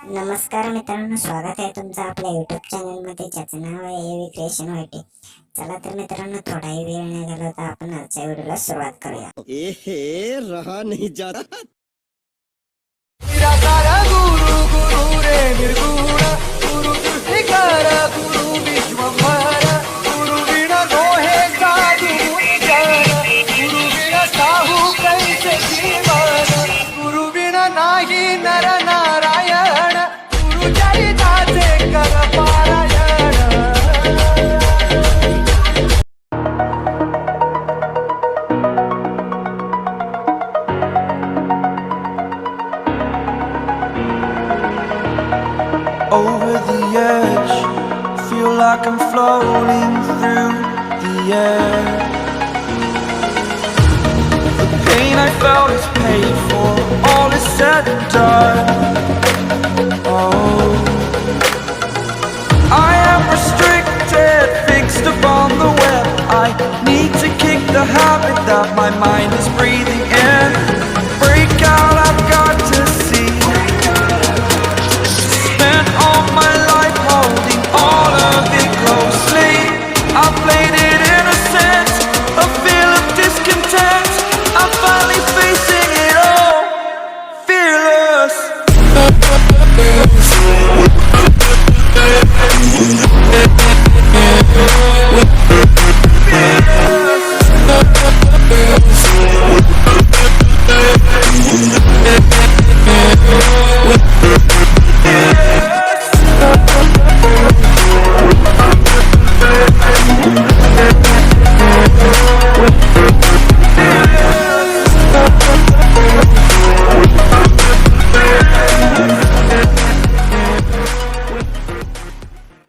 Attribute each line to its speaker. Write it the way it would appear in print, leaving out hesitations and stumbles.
Speaker 1: नमस्कार मित्रांनो, स्वागत आहे तुमचं आपल्या यूट्यूब चॅनलमध्ये, ज्याचं नाव आहे 𝗡𝗡𝗏𝗧𝗔𝗚𝗥𝗑𝗡. चला तर मित्रांनो, थोडाही वेळ न घालवता आपण आजच्या व्हिडिओला सुरुवात करूया.
Speaker 2: रहा नहीं जाता.
Speaker 3: निराकार गुरु गुरु रे निर्गुण गुरु 𝗧𝗘𝗗𝗘𝗢 गुरु विश्वभर गुरु विण दोहे साधु मुनिजन गुरु विण साहू कैसे जीवन गुरु विण नाही नर नारायण गुरु चरिताचे कर पारायण.
Speaker 4: Over the edge, feel like I'm floating through the air. The pain I felt is paid for, all is said and done.